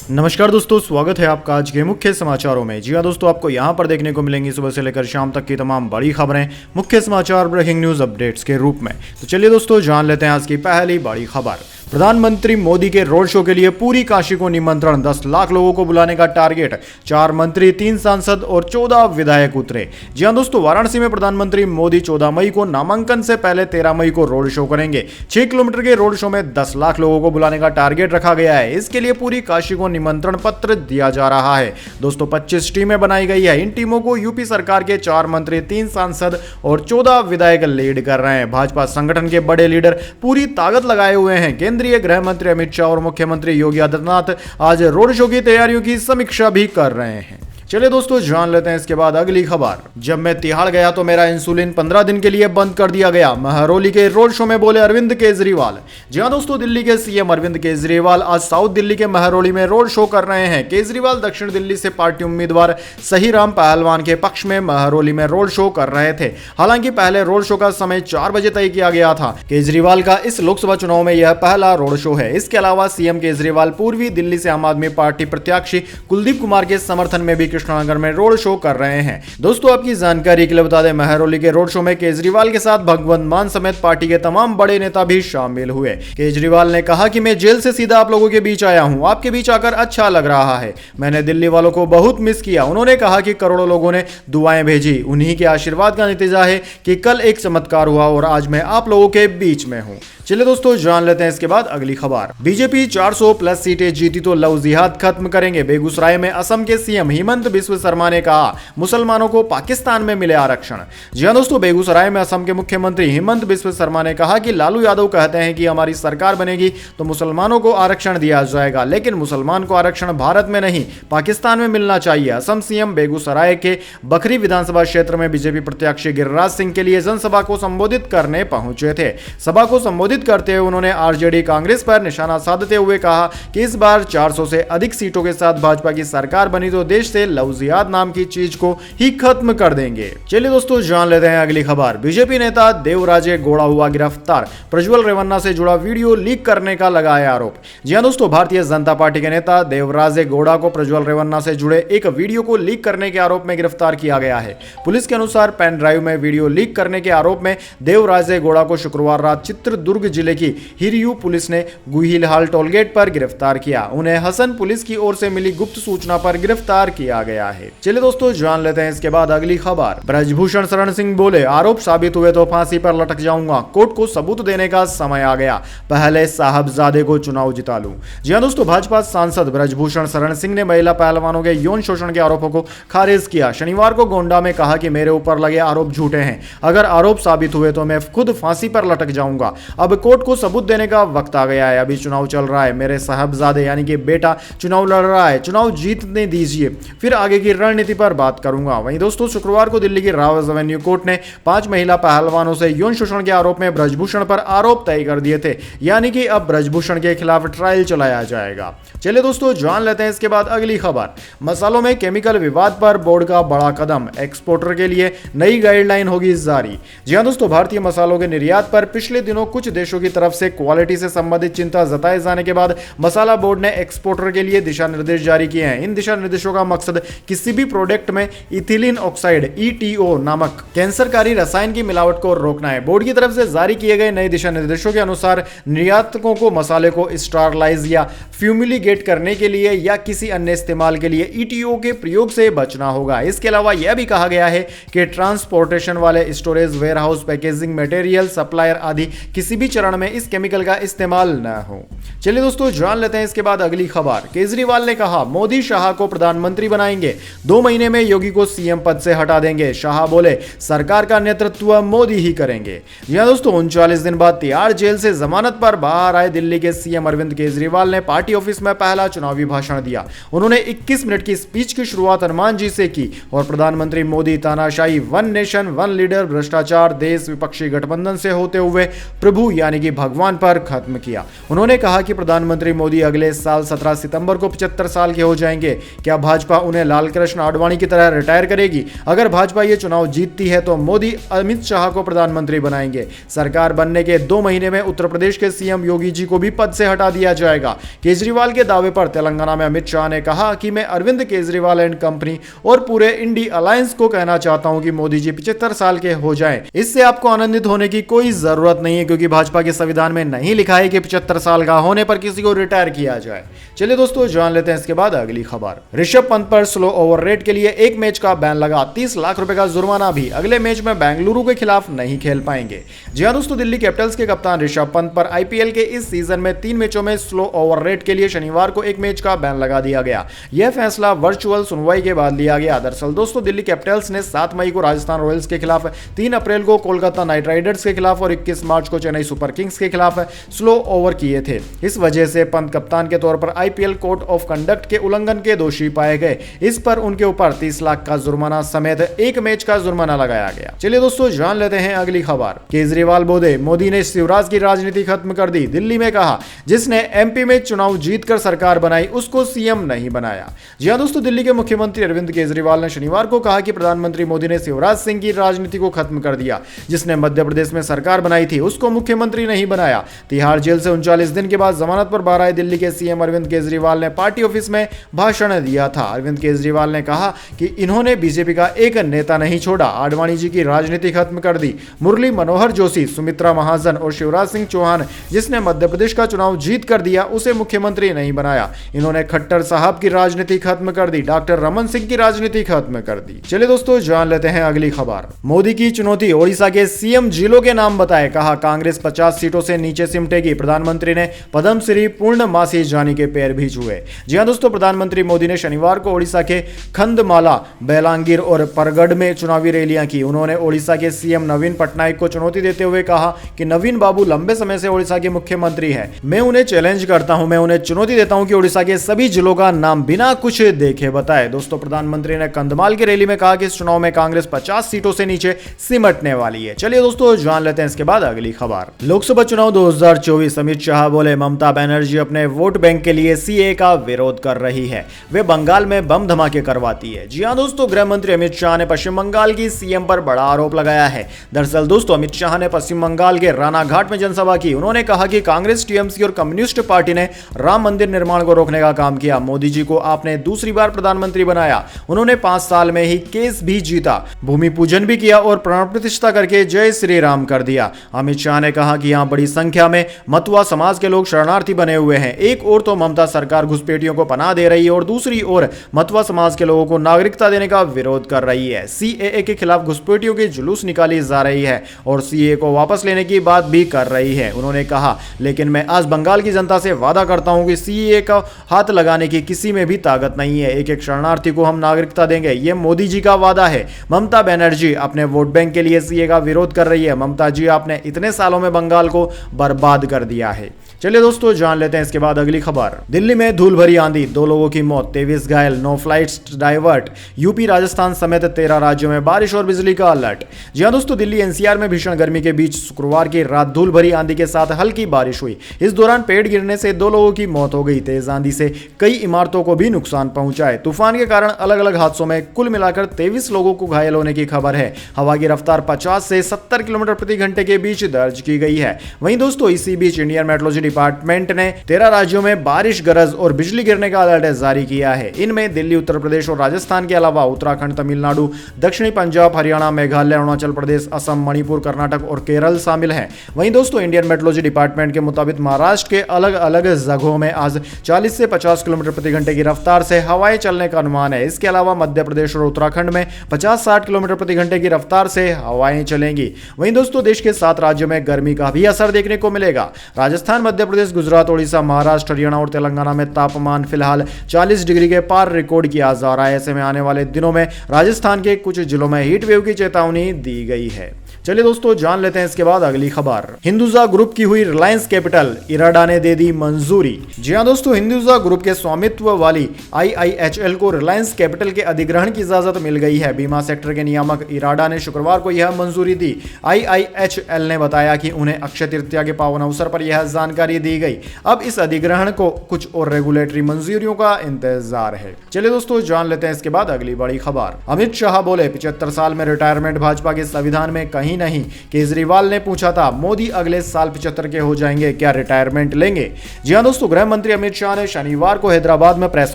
नमस्कार दोस्तों, स्वागत है आपका आज के मुख्य समाचारों में। जी हाँ दोस्तों, आपको यहाँ पर देखने को मिलेंगी सुबह से लेकर शाम तक की तमाम बड़ी खबरें मुख्य समाचार ब्रेकिंग न्यूज अपडेट्स के रूप में। तो चलिए दोस्तों, जान लेते हैं आज की पहली बड़ी खबर। प्रधानमंत्री मोदी के रोड शो के लिए पूरी काशी को निमंत्रण, 10 लाख लोगों को बुलाने का टारगेट। 4 मंत्री, 3 सांसद और 14 विधायक उतरे। जी हां दोस्तों, वाराणसी में प्रधानमंत्री मोदी 14 मई को नामांकन से पहले 13 मई को रोड शो करेंगे। 6 किलोमीटर के रोड शो में 10 लाख लोगों को बुलाने का टारगेट रखा गया है। इसके लिए पूरी काशी को निमंत्रण पत्र दिया जा रहा है। दोस्तों 25 टीमें बनाई गई है। इन टीमों को यूपी सरकार के 4 मंत्री, 3 सांसद और 14 विधायक लीड कर रहे हैं। भाजपा संगठन के बड़े लीडर पूरी ताकत लगाए हुए हैं। केंद्रीय गृह मंत्री अमित शाह और मुख्यमंत्री योगी आदित्यनाथ आज रोड शो की तैयारियों की समीक्षा भी कर रहे हैं। चलिए दोस्तों, जान लेते हैं इसके बाद अगली खबर। जब मैं तिहाड़ गया तो मेरा इंसुलिन 15 दिन के लिए बंद कर दिया गया, महरौली के रोड शो में बोले अरविंद केजरीवाल। जी हां दोस्तों, दिल्ली के सीएम अरविंद केजरीवाल आज साउथ दिल्ली के महरौली में रोड शो कर रहे हैं। केजरीवाल दक्षिण दिल्ली से पार्टी उम्मीदवार सहीराम पहलवान के पक्ष में महरौली में रोड शो कर रहे थे। हालांकि पहले रोड शो का समय 4 बजे तय किया गया था। केजरीवाल का इस लोकसभा चुनाव में यह पहला रोड शो है। इसके अलावा सीएम केजरीवाल पूर्वी दिल्ली से आम आदमी पार्टी प्रत्याशी कुलदीप कुमार के समर्थन में भी कृष्णनगर में रोड शो कर रहे हैं। दोस्तों आपकी जानकारी के लिए बता दें, महरौली के रोड शो में केजरीवाल के साथ भगवंत मान समेत पार्टी के तमाम बड़े नेता भी शामिल हुए। केजरीवाल ने कहा कि मैं जेल से सीधा आप लोगों के बीच आया हूं, आपके बीच आकर अच्छा लग रहा है। मैंने दिल्ली वालों को बहुत मिस किया। उन्होंने कहा कि करोड़ों लोगों ने दुआएं भेजी। उन्हीं के आशीर्वाद का नतीजा है कि कल एक चमत्कार हुआ और आज मैं आप लोगों के बीच में हूं। चलिए दोस्तों, जान लेते हैं इसके बाद अगली खबर। बीजेपी 400 प्लस सीटें जीती तो लव जिहाद खत्म करेंगे। बेगूसराय में असम के सीएम हेमंत बिस्व शर्मा ने कहा मुसलमानों को पाकिस्तान में मिले आरक्षण। जी हां दोस्तों, बेगूसराय में असम के मुख्यमंत्री हेमंत बिस्व शर्मा ने कहा कि लालू यादव कहते हैं कि हमारी सरकार बनेगी तो मुसलमानों को आरक्षण दिया जाएगा, लेकिन मुसलमान को आरक्षण भारत में नहीं पाकिस्तान में मिलना चाहिए। असम सीएम बेगूसराय के बखरी विधानसभा क्षेत्र में बीजेपी प्रत्याशी गिरिराज सिंह के लिए जनसभा को संबोधित करने पहुंचे थे। सभा को संबोधित करते हुए उन्होंने आरजेडी कांग्रेस पर निशाना साधते हुए कहा कि इस बार 400 से अधिक सीटों के साथ भाजपा की सरकार बनी तो देश से लव जिहाद नाम की चीज को ही खत्म कर देंगे। चलिए दोस्तों, जान लेते हैं अगली खबर। बीजेपी नेता देवराजे गौड़ा हुआ गिरफ्तार, प्रज्वल रेवन्ना से जुड़ा वीडियो लीक करने का लगाया आरोप। जी हां दोस्तों, भारतीय जनता पार्टी के नेता देवराजे गौड़ा को प्रज्वल रेवन्ना से जुड़े एक वीडियो को लीक करने के आरोप में गिरफ्तार किया गया है। पुलिस के अनुसार पेन ड्राइव में वीडियो लीक करने के आरोप में देवराजे गौड़ा को शुक्रवार रात चित्रदुर्ग जिले की हिरियू पुलिस ने गुहिलहाल टोलगेट पर गिरफ्तार किया। उन्हें हसन पुलिस की ओर से मिली गुप्त सूचना पर गिरफ्तार किया गया है। चलिए दोस्तों, जान लेते हैं इसके बाद अगली खबर। ब्रजभूषण शरण सिंह बोले आरोप साबित हुए तो फांसी पर लटक जाऊंगा, कोर्ट को सबूत देने का समय आ गया, पहले साहबजादे को चुनाव जिता लूं। जी हां दोस्तों, भाजपा सांसद ब्रजभूषण शरण सिंह ने महिला पहलवानों के यौन शोषण के आरोपों को खारिज किया। शनिवार को गोंडा में कहा कि मेरे ऊपर लगे आरोप झूठे हैं, अगर आरोप साबित हुए तो मैं खुद फांसी पर लटक जाऊंगा। अब कोर्ट को सबूत देने का वक्त आ गया है। अभी चुनाव चल रहा है, मेरे साहबजादे यानी कि बेटा चुनाव लड़ रहा है, चुनाव जीतने दीजिए, फिर आगे की रणनीति पर बात करूंगा। वहीं दोस्तों, शुक्रवार को दिल्ली की रावज एवेन्यू कोर्ट ने 5 महिला पहलवानों से यौन शोषण के आरोप में ब्रजभूषण पर आरोप तय कर दिए थे, यानी कि अब ब्रजभूषण के खिलाफ ट्रायल चलाया जाएगा। चलिए दोस्तों, जान लेते हैं इसके बाद अगली खबर। मसालों में केमिकल विवाद पर बोर्ड का बड़ा कदम, एक्सपोर्टर के लिए नई गाइडलाइन होगी जारी। जी हां दोस्तों, भारतीय मसालों के निर्यात पर पिछले दिनों कुछ देशों की तरफ से क्वालिटी से संबंधित चिंता जताए जाने के बाद मसाला बोर्ड ने एक्सपोर्टर के लिए दिशा निर्देश जारी किए हैं। इन दिशा निर्देशों का मकसद किसी भी प्रोडक्ट में इथिलीन ऑक्साइड (ETO) नामक कैंसरकारी रसायन की मिलावट को रोकना है। बोर्ड की तरफ से जारी किए गए नए दिशा निर्देशों के अनुसार निर्यातकों को मसाले को स्टरलाइज या फ्यूमिलिगेट करने के लिए या किसी अन्य इस्तेमाल के लिए ETO के प्रयोग से बचना होगा। इसके अलावा यह भी कहा गया है कि ट्रांसपोर्टेशन वाले storage, warehouse, packaging material, supplier आदि किसी भी चरण में इस केमिकल का इस्तेमाल न हो। चलिए दोस्तों, जान लेते हैं इसके बाद अगली खबर। केजरीवाल ने कहा मोदी शाह को प्रधानमंत्री बनाएंगे, 2 महीने में योगी को सीएम पद से हटा देंगे। शाह बोले सरकार का नेतृत्व मोदी ही करेंगे। यह दोस्तों, 39 दिन बाद तिहाड़ जेल से जमानत पर बाहर आए दिल्ली के सीएम अरविंद केजरीवाल ने पार्टी ऑफिस में पहला चुनावी भाषण दिया। उन्होंने 21 मिनट की स्पीच की शुरुआत हनुमान जी से की और प्रधानमंत्री मोदी तानाशाही, वन नेशन वन लीडर, भ्रष्टाचार, देश विपक्षी गठबंधन से होते हुए प्रभु यानी कि भगवान पर खत्म किया। उन्होंने कहा कि प्रधानमंत्री मोदी अगले साल 17 सितंबर को 75 साल के हो जाएंगे। क्या भाजपा उन्हें में लालकृष्ण आडवाणी की तरह रिटायर करेगी। अगर भाजपा ये चुनाव जीतती है तो मोदी अमित शाह को प्रधानमंत्री बनाएंगे। सरकार बनने के 2 महीने में उत्तर प्रदेश के सीएम योगी जी को भी पद से हटा दिया जाएगा। केजरीवाल के दावे पर तेलंगाना में अमित शाह ने कहा कि मैं अरविंद केजरीवाल एंड कंपनी और पूरे इंडी अलायंस को कहना चाहता हूं कि मोदी जी 75 साल के हो जाएं। इससे आपको आनंदित होने की कोई जरूरत नहीं है, क्योंकि भाजपा के संविधान में नहीं लिखा है कि 75 साल का होने पर किसी को रिटायर किया जाए। चलिए दोस्तों, जान लेते हैं इसके बाद अगली खबर। ऋषभ पंत पर स्लो ओवर रेट के लिए एक मैच का बैन लगा, 30 लाख रुपए का जुर्माना भी। अगले मैच में बेंगलुरु के खिलाफ नहीं खेल पाएंगे। जी हां दोस्तों, दिल्ली कैपिटल्स के कप्तान ऋषभ पंत पर आईपीएल के इस सीजन में 3 मैचों में स्लो ओवर रेट के लिए शनिवार को एक मैच का बैन लगा दिया गया। यह फैसला वर्चुअल सुनवाई के बाद लिया गया। दरअसल दोस्तों, दिल्ली कैपिटल्स ने 7 मई को राजस्थान रॉयल्स के खिलाफ, 3 अप्रैल को कोलकाता नाइट राइडर्स के खिलाफ और 21 मार्च को चेन्नई सुपर किंग्स के खिलाफ स्लो ओवर किए थे। इस वजह से पंत कप्तान के तौर पर आईपीएल कोड ऑफ कंडक्ट के उल्लंघन के दोषी पाए गए। इस पर उनके ऊपर 30 लाख का जुर्माना समेत एक मैच का जुर्माना लगाया गया। चलिए दोस्तों, जान लेते हैं अगली खबर। केजरीवाल बोले, मोदी ने शिवराज की राजनीति खत्म कर दी। दिल्ली में कहा, जिसने एमपी में चुनाव जीतकर सरकार बनाई उसको सीएम नहीं बनाया। जी हां दोस्तों, दिल्ली के मुख्यमंत्री अरविंद केजरीवाल ने शनिवार को कहा कि प्रधानमंत्री मोदी ने शिवराज सिंह की राजनीति को खत्म कर दिया। जिसने मध्य प्रदेश में सरकार बनाई थी उसको मुख्यमंत्री नहीं बनाया। तिहाड़ जेल से 39 दिन के बाद जमानत पर बाहर आए दिल्ली के सीएम अरविंद केजरीवाल ने पार्टी ऑफिस में भाषण दिया था। अरविंद केजरीवाल ने कहा कि इन्होंने बीजेपी का एक नेता नहीं छोड़ा, आडवाणी जी की राजनीति खत्म कर दी। मुरली मनोहर जोशी, सुमित्रा महाजन और शिवराज सिंह चौहान, जिसने मध्य प्रदेश का चुनाव जीत कर दिया, उसे मुख्यमंत्री नहीं बनाया। इन्होंने खट्टर साहब की राजनीति खत्म कर दी, डॉक्टर रमन सिंह की राजनीति खत्म कर दी। चलिए दोस्तों, जान लेते हैं अगली खबर। मोदी की चुनौती, ओडिशा के सीएम जिलों के नाम बताए। कहा, कांग्रेस 50 सीटों से नीचे सिमटेगी। प्रधानमंत्री ने पद्मश्री पूर्णमासी जानी के पैर भी छुए। जी हां दोस्तों, प्रधानमंत्री मोदी ने शनिवार को ओडिशा के खंडमाला, बेलांगीर और परगढ़ में चुनावी रैलियां की। उन्होंने ओडिशा के सीएम नवीन पटनायक को चुनौती देते हुए कहा कि नवीन बाबू लंबे समय से ओडिशा के मुख्यमंत्री हैं। मैं उन्हें चैलेंज करता हूं, मैं उन्हें चुनौती देता हूं कि ओडिशा के सभी जिलों का नाम बिना कुछ देखे बताए। दोस्तों, प्रधानमंत्री ने कंधमाल की रैली में कहा कि इस चुनाव में कांग्रेस 50 सीटों से नीचे सिमटने वाली है। चलिए दोस्तों, जान लेते हैं इसके बाद अगली खबर। लोकसभा चुनाव 2024, अमित शाह बोले, ममता बनर्जी अपने वोट बैंक के लिए सीए का विरोध कर रही है। वे बंगाल में बम धमाके करवाती है। जी हां दोस्तों, गृह मंत्री अमित शाह ने पश्चिम बंगाल की सीएम पर बड़ा आरोप लगाया है। दरअसल दोस्तों, अमित शाह ने पश्चिम बंगाल के रानाघाट में जनसभा की। उन्होंने कहा कि कांग्रेस, टीएमसी और कम्युनिस्ट पार्टी ने राम मंदिर निर्माण को रोकने का काम किया। मोदी जी को आपने दूसरी बार प्रधानमंत्री बनाया। उन्होंने 5 साल में ही केस भी जीता, भूमि पूजन भी किया और प्राण प्रतिष्ठा करके जय श्री राम कर दिया। अमित शाह ने कहा कि यहां बड़ी संख्या में मतुआ समाज के लोग शरणार्थी बने हुए हैं। एक ओर तो ममता सरकार घुसपैठियों को पनाह दे रही है और दूसरी ओर मतुआ समाज के लोगों को नागरिकता देने का विरोध कर रही है। सीएए के खिलाफ घुसपैठियों की जुलूस निकाली जा रही है और सीएए को वापस लेने की बात भी कर रही है। उन्होंने कहा, लेकिन मैं आज बंगाल की जनता से वादा करता हूं कि सीएए का हाथ लगाने की किसी में भी ताकत नहीं है। एक एक शरणार्थी को हम नागरिकता देंगे, यह मोदी जी का वादा है। ममता बनर्जी अपने वोट बैंक के लिए सीएए का विरोध कर रही है। ममता जी, आपने इतने सालों में बंगाल को बर्बाद कर दिया है। चलिए दोस्तों, जान लेते हैं इसके बाद अगली खबर। दिल्ली में धूल भरी आंधी, 2 लोगों की मौत, 23 घायल, 9 फ्लाइट्स डाइवर्ट। यूपी, राजस्थान समेत 13 राज्यों में बारिश और बिजली का अलर्ट। जी हां दोस्तों, दिल्ली एनसीआर में भीषण गर्मी के बीच शुक्रवार की रात धूल भरी आंधी के साथ हल्की बारिश हुई। इस दौरान पेड़ गिरने से 2 लोगों की मौत हो गई। तेज आंधी से कई इमारतों को भी नुकसान पहुंचा है। तूफान के कारण अलग अलग हादसों में कुल मिलाकर 23 लोगों को घायल होने की खबर है। हवा की रफ्तार 50 से 70 किलोमीटर प्रति घंटे के बीच दर्ज की गई है। वहीं दोस्तों, इसी बीच इंडियन मेट्रोलॉजी डिपार्टमेंट ने 13 राज्यों में बारिश, गरज और बिजली गिरने का अलर्ट जारी किया है। इनमें दिल्ली, उत्तर प्रदेश और राजस्थान के अलावा उत्तराखंड, तमिलनाडु, दक्षिणी पंजाब, हरियाणा, मेघालय, अरुणाचल प्रदेश, असम, मणिपुर, कर्नाटक और केरल शामिल हैं। वहीं दोस्तों, इंडियन मेट्रोलॉजी डिपार्टमेंट के मुताबिक महाराष्ट्र के अलग अलग जगहों में आज 40 से 50 किलोमीटर प्रति घंटे की रफ्तार से हवाएं चलने का अनुमान है। इसके अलावा मध्य प्रदेश और उत्तराखंड में 50-60 किलोमीटर प्रति घंटे की रफ्तार से हवाएं चलेंगी। वहीं दोस्तों, देश के 7 राज्यों में गर्मी का भी असर देखने को मिलेगा। राजस्थान, मध्य प्रदेश, गुजरात, ओडिशा, महाराष्ट्र, हरियाणा और तेलंगाना में तापमान फिलहाल 40 डिग्री के पार रिकॉर्ड किया जा रहा है। ऐसे में आने वाले दिनों में राजस्थान के कुछ जिलों में हीट वेव की चेतावनी दी गई है। चलिए दोस्तों जान लेते हैं इसके बाद अगली खबर। हिंदुजा ग्रुप की हुई रिलायंस कैपिटल, इराडा ने दे दी मंजूरी। जी हां दोस्तों, हिंदुजा ग्रुप के स्वामित्व वाली IIHL को रिलायंस कैपिटल के अधिग्रहण की इजाजत मिल गई है। बीमा सेक्टर के नियामक इराडा ने शुक्रवार को यह मंजूरी दी। IIHL ने बताया कि उन्हें अक्षय तृतीया के पावन अवसर पर यह जानकारी दी गई। अब इस अधिग्रहण को कुछ और रेगुलेटरी मंजूरियों का इंतजार है। चलिए दोस्तों जान लेते हैं इसके बाद अगली बड़ी खबर। अमित शाह बोले 75 साल में रिटायरमेंट भाजपा के संविधान में कहीं नहीं। केजरीवाल ने पूछा था मोदी अगले साल 75 के हो जाएंगे, क्या रिटायरमेंट लेंगे? जी हां दोस्तों, गृह मंत्री अमित शाह ने शनिवार को हैदराबाद में प्रेस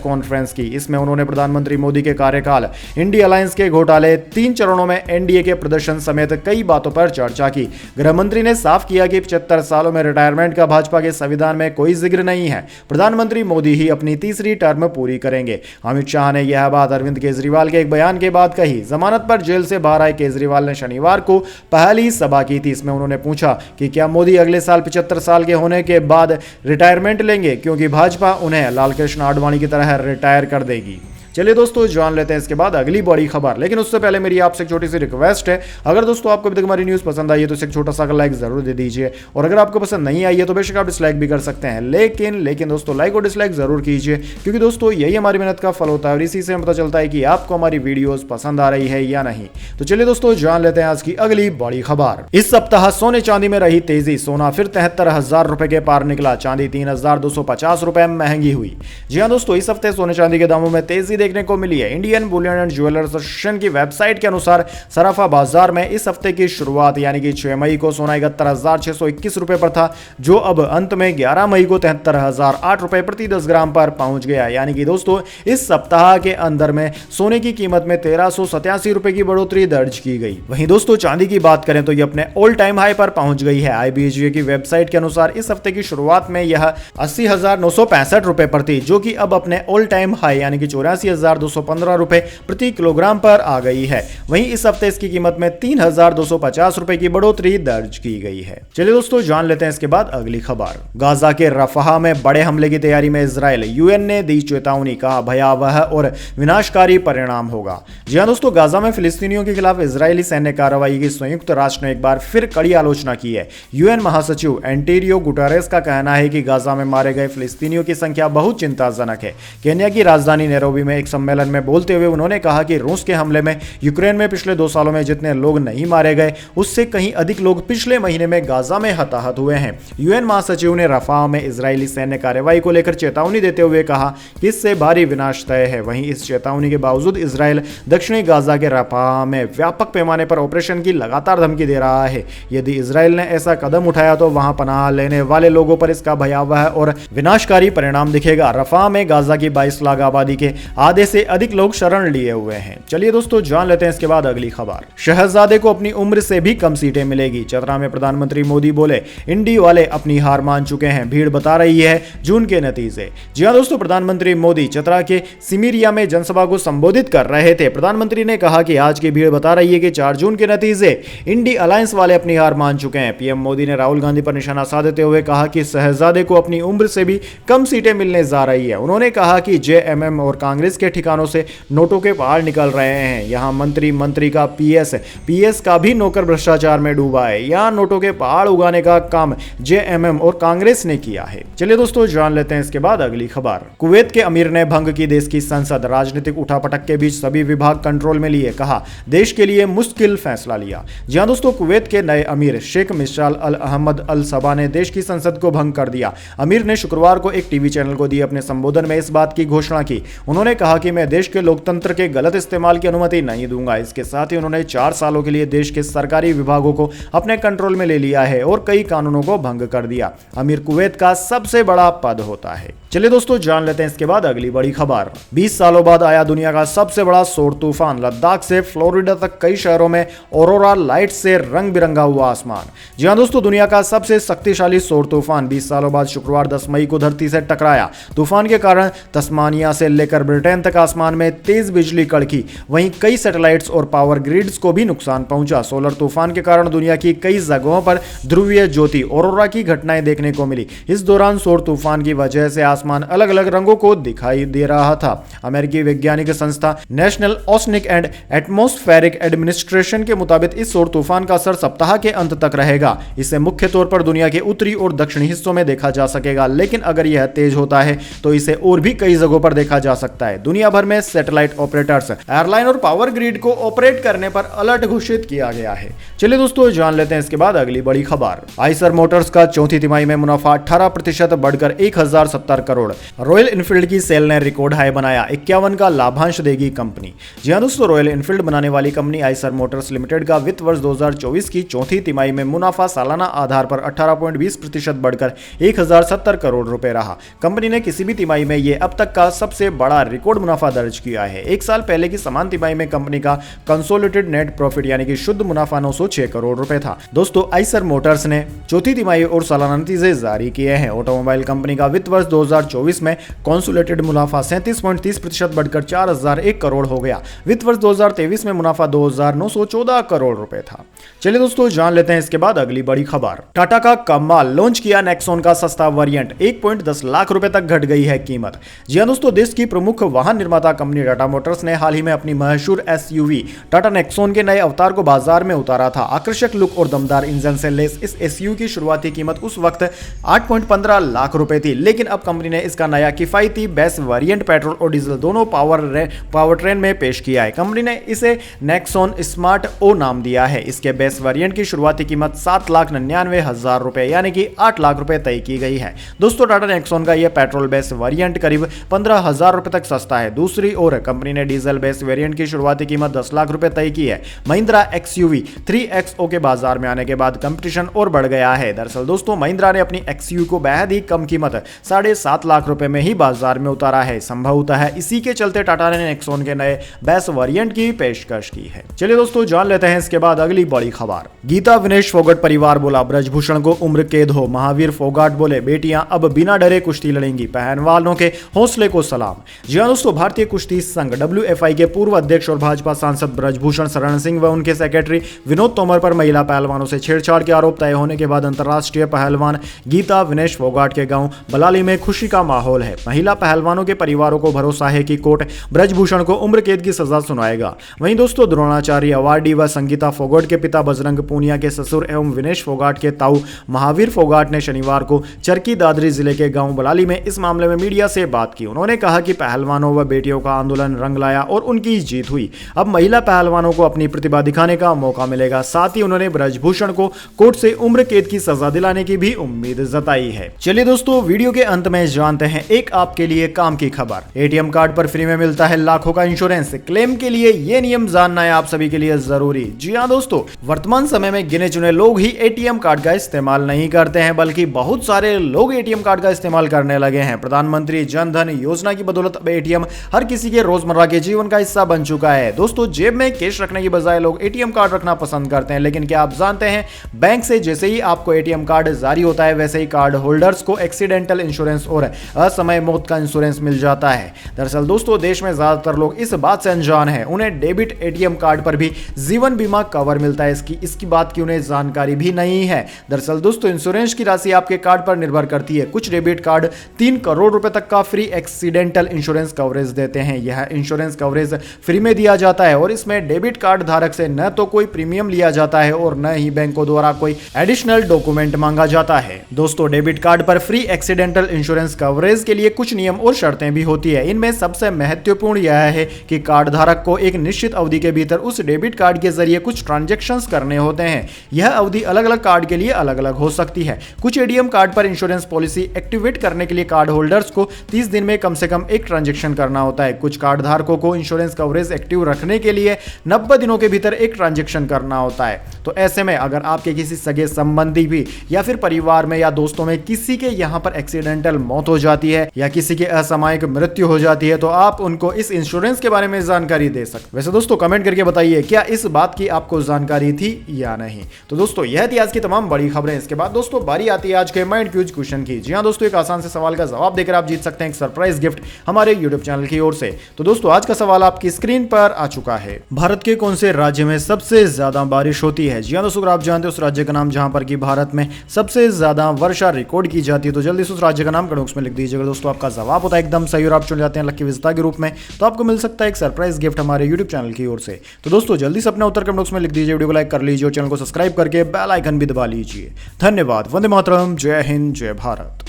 कॉन्फ्रेंस की। इसमें उन्होंने प्रधानमंत्री मोदी के कार्यकाल, इंडिया अलायंस के घोटाले, 3 चरणों में एनडीए के प्रदर्शन समेत कई बातों पर चर्चा की। गृह मंत्री ने साफ किया कि 75 सालों में रिटायरमेंट का भाजपा के संविधान में कोई जिक्र नहीं है। प्रधानमंत्री मोदी ही अपनी तीसरी टर्म पूरी करेंगे। अमित शाह ने यह बात अरविंद केजरीवाल के एक बयान के बाद कही। जमानत पर जेल से बाहर आए केजरीवाल ने शनिवार को पहली सभा की थी। इसमें उन्होंने पूछा कि क्या मोदी अगले साल 75 साल के होने के बाद रिटायरमेंट लेंगे, क्योंकि भाजपा उन्हें लालकृष्ण आडवाणी की तरह रिटायर कर देगी। चलिए दोस्तों जान लेते हैं इसके बाद अगली बड़ी खबर। लेकिन उससे पहले मेरी आपसे एक छोटी सी रिक्वेस्ट है, अगर दोस्तों आपको अभी तक हमारी न्यूज़ पसंद आई है तो इसे एक छोटा सा लाइक जरूर दे दीजिए, और अगर आपको पसंद नहीं आई है तो बेशक आप डिसलाइक भी कर सकते हैं। लेकिन दोस्तों लाइक और डिसलाइक जरूर कीजिए, क्योंकि दोस्तों यही हमारी मेहनत का फल होता है और इसी से पता चलता है कि आपको हमारी वीडियोस पसंद आ रही है या नहीं। तो चलिए दोस्तों जान लेते हैं आज की अगली बड़ी खबर। इस सप्ताह सोने चांदी में रही तेजी। सोना फिर 73,000 रुपए के पार निकला। चांदी 3,250 रुपए महंगी हुई। जी हाँ दोस्तों, इस हफ्ते सोने चांदी के दामों में तेजी देखने को मिली है। Indian Boolean and jewellers association की वेबसाइट के अनुसार सराफा बाजार में इस हफ्ते की शुरुआत यानी कि 6 मई को सोना 71,621 रुपए पर था, जो अब अंत में 11 मई को 73,008 रुपए प्रति 10 ग्राम पर पहुंच गया। यानी कि दोस्तों इस सप्ताह के अंदर में सोने की कीमत में 1,387 रुपए की बढ़ोतरी दर्ज की गई। वहीं दोस्तों चांदी की बात करें तो यह अपने ऑल टाइम हाई पर पहुंच गई है। IBHJ की वेबसाइट के अनुसार इस हफ्ते की शुरुआत में यह 80,965 रुपए पर थी, जो कि अब अपने ऑल टाइम हाई यानी कि 84,215 रुपए प्रति किलोग्राम पर आ गई है। वहीं इस हफ्ते इसकी कीमत में 3,250 रुपए की बढ़ोतरी दर्ज की गई है। चलिए दोस्तों जान लेते हैं इसके बाद अगली खबर। गाजा के रफाह में बड़े हमले की तैयारी में इजराइल। यूएन ने दी चेतावनी, कहा भयावह और विनाशकारी परिणाम होगा। जी हां दोस्तों, गाजा में फिलिस्तीनियों के खिलाफ इजरायली सैन्य कार्रवाई की संयुक्त राष्ट्र ने एक बार फिर कड़ी आलोचना की है। यूएन महासचिव एंटोनियो गुटेरेस का कहना है कि गाजा में मारे गए फिलिस्तीनियों की संख्या बहुत चिंताजनक है। केन्या की राजधानी नैरोबी में एक सम्मेलन में बोलते हुए उन्होंने कहा कि रूस के हमले में यूक्रेन में पिछले 2 सालों में जितने लोग नहीं मारे गए, उससे कहीं अधिक लोग पिछले महीने में गाजा में हताहत हुए हैं। यूएन महासचिव ने रफाह में इजरायली सैन्य कार्रवाई को लेकर चेतावनी देते हुए कहा कि इससे भारी विनाश तय है। वहीं इस चेतावनी के बावजूद इजराइल दक्षिणी गाजा के रफाह में व्यापक पैमाने पर ऑपरेशन की लगातार धमकी दे रहा है। यदि इजराइल ने ऐसा कदम उठाया तो वहां पनाह लेने वाले लोगों पर इसका भयावह और विनाशकारी परिणाम दिखेगा। रफाह में गाजा की 22 लाख आबादी के आधे से अधिक लोग शरण लिए हुए हैं। चलिए दोस्तों जान लेते हैं इसके बाद अगली खबर। शहजादे को अपनी उम्र से भी कम सीटें मिलेगी। चतरा में प्रधानमंत्री मोदी बोले इंडी वाले अपनी हार मान चुके हैं, भीड़ बता रही है जून के नतीजे। जी हां दोस्तों, प्रधानमंत्री मोदी चतरा के सिमिरिया में जनसभा को संबोधित कर रहे थे। प्रधानमंत्री ने कहा कि आज की भीड़ बता रही है कि 4 जून के नतीजे इंडी अलायंस वाले अपनी हार मान चुके हैं। पीएम मोदी ने राहुल गांधी पर निशाना साधते हुए कहा कि शहजादे को अपनी उम्र से भी कम सीटें मिलने जा रही है। उन्होंने कहा कि जेएमएम और कांग्रेस के ठिकानों से नोटों के पहाड़ निकल रहे हैं। यहाँ मंत्री का पीएस का भी नौकर भ्रष्टाचार में डूबा है। यहाँ नोटों के पहाड़ उगाने का काम जेएमएम और कांग्रेस ने किया है। चलिए दोस्तों जान लेते हैं इसके बाद अगली खबर। कुवैत के अमीर ने भंग की देश की संसद। राजनीतिक उठापटक के बीच सभी विभाग कंट्रोल में लिए, कहा देश के लिए मुश्किल फैसला लिया। जी हां दोस्तों, कुवैत के नए अमीर शेख मिशाल अल अहमद अल सबा ने देश की संसद को भंग कर दिया। अमीर ने शुक्रवार को एक टीवी चैनल को दिए अपने संबोधन में इस बात की घोषणा की। उन्होंने कहा कि मैं देश के लोकतंत्र के गलत इस्तेमाल की अनुमति नहीं दूंगा। इसके साथ ही उन्होंने 4 सालों के लिए देश के सरकारी विभागों को अपने कंट्रोल में ले लिया है और कई कानूनों को भंग कर दिया। अमीर कुवैत का सबसे बड़ा पद होता है। चलिए दोस्तों जान लेते हैं इसके बाद अगली बड़ी खबर। 20 सालों बाद आया दुनिया का सबसे बड़ा सौर तूफान। लद्दाख से फ्लोरिडा तक कई शहरों में ऑरोरा लाइट से रंग बिरंगा हुआ आसमान। जी हां दोस्तों, दुनिया का सबसे शक्तिशाली सौर तूफान 20 सालों बाद शुक्रवार 10 मई को धरती से टकराया। तूफान के कारण तस्मानिया से लेकर ब्रिटेन अप्रैल तक आसमान में तेज बिजली कड़की, वहीं कई सैटेलाइट्स और पावर ग्रिड्स को भी नुकसान पहुंचा। सोलर तूफान के कारण दुनिया की कई जगहों पर ध्रुवीय ज्योति ऑरोरा की घटनाएं देखने को मिली। इस दौरान सौर तूफान की वजह से आसमान अलग अलग रंगों को दिखाई दे रहा था। अमेरिकी वैज्ञानिक संस्था national oceanic and atmospheric administration के मुताबिक इस सौर तूफान का असर सप्ताह के अंत तक रहेगा। इसे मुख्य तौर पर दुनिया के उत्तरी और दक्षिणी हिस्सों में देखा जा सकेगा, लेकिन अगर यह तेज होता है तो इसे और भी कई जगहों पर देखा जा सकता है। दुनिया भर में सैटेलाइट ऑपरेटर्स, एयरलाइन और पावर ग्रिड को ऑपरेट करने पर अलर्ट घोषित किया गया है। चलिए दोस्तों जान लेते हैं इसके बाद अगली बड़ी खबर। आइसर मोटर्स का चौथी तिमाही में मुनाफा 18% बढ़कर 1070 करोड़। रॉयल एनफील्ड की सेल ने रिकॉर्ड हाई बनाया, 51 का लाभांश देगी कंपनी। जी हां दोस्तों, रॉयल एनफील्ड बनाने वाली कंपनी आइसर मोटर्स लिमिटेड का वित्त वर्ष 2024 की चौथी तिमाही में मुनाफा सालाना आधार पर 18.20% बढ़कर 1070 करोड़ रुपए रहा। कंपनी ने किसी भी तिमाही में यह अब तक का सबसे बड़ा रिकॉर्ड मुनाफा दर्ज किया है। एक साल पहले की समान तिमाही में कंपनी का कंसोलिडेटेड नेट प्रॉफिट यानी कि शुद्ध मुनाफा 906 करोड़ रुपए था। दोस्तों आइसर मोटर्स ने चौथी तिमाही और सालाना नतीजे जारी किए हैं। ऑटोमोबाइल कंपनी का वित्त वर्ष 2024 में कंसोलिडेटेड मुनाफा 37.30% बढ़कर 4001 करोड़ हो गया। वित्त वर्ष 2023 में मुनाफा 2914 करोड़ रुपए था। चलिए दोस्तों जान लेते हैं इसके बाद अगली बड़ी खबर। टाटा का कमाल, लॉन्च किया नेक्सॉन का सस्ता वेरिएंट, 1.10 लाख रुपए तक घट गई है कीमत। जी हां दोस्तों, देश की प्रमुख वाहन निर्माता कंपनी टाटा मोटर्स ने हाल ही में अपनी मशहूर एसयूवी टाटा नेक्सॉन के नए अवतार को बाजार में उतारा था। आकर्षक लुक और दमदार इंजन से लेस इस एसयूवी की शुरुआती कीमत उस वक्त 8.15 लाख रुपए थी, लेकिन अब कंपनी ने इसका नया किफायती बेस वेरिएंट पेट्रोल और डीजल दोनों पावर ट्रेन में पेश किया है। कंपनी ने इसे नेक्सॉन स्मार्ट ओ नाम दिया है। इसके बेस वेरिएंट की शुरुआती कीमत 7,99,000 रुपए यानी कि 8 लाख रुपए तय की गई है। दोस्तों टाटा नेक्सॉन का यह पेट्रोल बेस वेरिएंट करीब 15,000 रुपए तक सस्ता है। दूसरी ओर कंपनी ने डीजल बेस वेरिएंट की शुरुआती कीमत 10 लाख रुपए तय की है। महिंद्रा एक्सयूवी 3XO के बाजार में आने के बाद कंपटीशन और बढ़ गया है। दरअसल दोस्तों महिंद्रा ने अपनी एक्सयूवी को बेहद ही कम कीमत 7.5 लाख रुपए में ही बाजार में उतारा है। संभवतः है इसी के चलते टाटा ने नेक्सॉन के नए बेस वेरिएंट की पेशकश की है। चलिए दोस्तों जान लेते हैं इसके बाद अगली बड़ी खबर। गीता विनेश फोगाट परिवार बोला ब्रजभूषण को उम्र कैद हो। महावीर फोगाट बोले बेटियां अब बिना डरे कुश्ती लड़ेंगी, पहलवानों के हौसले को सलाम। जी हां दोस्तों, भारतीय कुश्ती संघ WFI के पूर्व अध्यक्ष और भाजपा सांसद ब्रजभूषण शरण सिंह व उनके सेक्रेटरी विनोद तोमर पर महिला पहलवानों से छेड़छाड़ के आरोप तय होने के बाद अंतर्राष्ट्रीय पहलवान गीता विनेश फोगाट के गांव बलाली में खुशी का माहौल है। महिला पहलवानों के परिवारों को भरोसा है कि कोर्ट ब्रजभूषण को उम्र कैद की सजा सुनाएगा। वहीं दोस्तों द्रोणाचार्य अवार्डी व संगीता फोगाट के पिता बजरंग पूनिया के ससुर एवं विनेश फोगाट के ताऊ महावीर फोगाट ने शनिवार को चरकी दादरी जिले के गांव बलाली में इस मामले में मीडिया से बात की। उन्होंने कहा कि पहलवानों व बेटियों का आंदोलन रंग लाया और उनकी जीत हुई। अब महिला पहलवानों को अपनी प्रतिभा दिखाने का मौका मिलेगा। साथ ही उन्होंने ब्रजभूषण को कोर्ट से उम्र कैद की सजा दिलाने की भी उम्मीद जताई है। चलिए दोस्तों वीडियो के अंत में जानते हैं एक आपके लिए काम की खबर। एटीएम कार्ड पर फ्री में मिलता है लाखों का इंश्योरेंस। क्लेम के लिए ये नियम जानना है आप सभी के लिए जरूरी। जी हाँ दोस्तों, वर्तमान समय में गिने चुने लोग ही एटीएम कार्ड का इस्तेमाल नहीं करते हैं, बल्कि बहुत सारे लोग एटीएम कार्ड का इस्तेमाल करने लगे हैं। प्रधानमंत्री जन धन योजना की बदौलत अब एटीएम हर किसी के रोजमर्रा के जीवन का हिस्सा बन चुका है। दोस्तों जेब में कैश रखने की बजाय लोग एटीएम कार्ड रखना पसंद करते हैं, लेकिन क्या आप जानते हैं बैंक से जैसे ही आपको एटीएम कार्ड जारी होता है वैसे ही कार्ड होल्डर्स को एक्सीडेंटल इंश्योरेंस और असमय मौत का इंश्योरेंस मिल जाता है। दरअसल दोस्तों देश में ज्यादातर लोग इस बात से अनजान है, उन्हें डेबिट एटीएम कार्ड पर भी जीवन बीमा कवर मिलता है। इसकी बात की उन्हें जानकारी भी नहीं है। दरअसल दोस्तों इंश्योरेंस की राशि आपके कार्ड पर निर्भर करती है। कुछ डेबिट कार्ड 3 करोड़ रुपए तक का फ्री एक्सीडेंटल इंश्योरेंस कवरेज देते हैं। यह इंश्योरेंस कवरेज फ्री में दिया जाता है और इसमें डेबिट कार्ड धारक से न तो कोई प्रीमियम लिया जाता है और न ही बैंकों द्वारा कोई एडिशनल डॉक्यूमेंट मांगा जाता है। दोस्तों डेबिट कार्ड पर फ्री एक्सीडेंटल इंश्योरेंस कवरेज के लिए कुछ नियम और शर्तें भी होती है। इनमें सबसे महत्वपूर्ण यह है कि कार्ड धारक को एक निश्चित अवधि के भीतर उस डेबिट कार्ड के जरिए कुछ ट्रांजैक्शंस करने होते हैं। यह अवधि अलग अलग कार्ड के लिए अलग अलग हो सकती है। कुछ एटीएम कार्ड पर इंश्योरेंस पॉलिसी एक्टिवेट करने के लिए कार्ड होल्डर्स को 30 दिन में कम से कम एक ट्रांजैक्शन करना होता है। कुछ कार्ड धारकों को इंश्योरेंस कवरेज एक्टिव रखने के लिए 90 दिनों के भीतर एक ट्रांजैक्शन करना होता है। तो ऐसे में अगर आपके किसी सगे संबंधी भी या फिर परिवार में या दोस्तों में किसी के यहां पर एक्सीडेंटल मौत हो जाती है या किसी के असामयिक मृत्यु हो जाती है तो आप उनको इस इंश्योरेंस के बारे में जानकारी दे सकते। वैसे दोस्तों कमेंट करके बताइए क्या इस बात की आपको जानकारी थी या नहीं। तो दोस्तों यह थी आज की तमाम बड़ी खबरें। इसके बाद दोस्तों बारी आती है आज के माइंड क्यूज क्वेश्चन की। जी हां दोस्तों, एक आसान से सवाल का जवाब देकर आप जीत सकते हैं एक सरप्राइज गिफ्ट हमारे YouTube चैनल की ओर से। तो दोस्तों आज का सवाल आपकी स्क्रीन पर आ चुका है, भारत के कौन से राज्य में सबसे ज्यादा बारिश होती है? जी हाँ दोस्तों, अगर आप जानते हो उस राज्य का नाम जहां पर कि भारत में सबसे ज्यादा वर्षा रिकॉर्ड की जाती है तो जल्दी से उस राज्य का नाम कमेंट बॉक्स में लिख दीजिएगा। दोस्तों आपका जवाब होता है एकदम सही और आप चुन जाते हैं लकी विजेता के रूप में, तो आपको मिल सकता है एक सरप्राइज गिफ्ट हमारे यूट्यूब चैनल की ओर से। तो दोस्तों जल्दी से अपना उत्तर कमेंट बॉक्स में लिख दीजिए, वीडियो को लाइक कर लीजिए और चैनल को सब्सक्राइब करके बेल आइकन भी दबा लीजिए। धन्यवाद। वंदे मातरम। जय हिंद, जय भारत।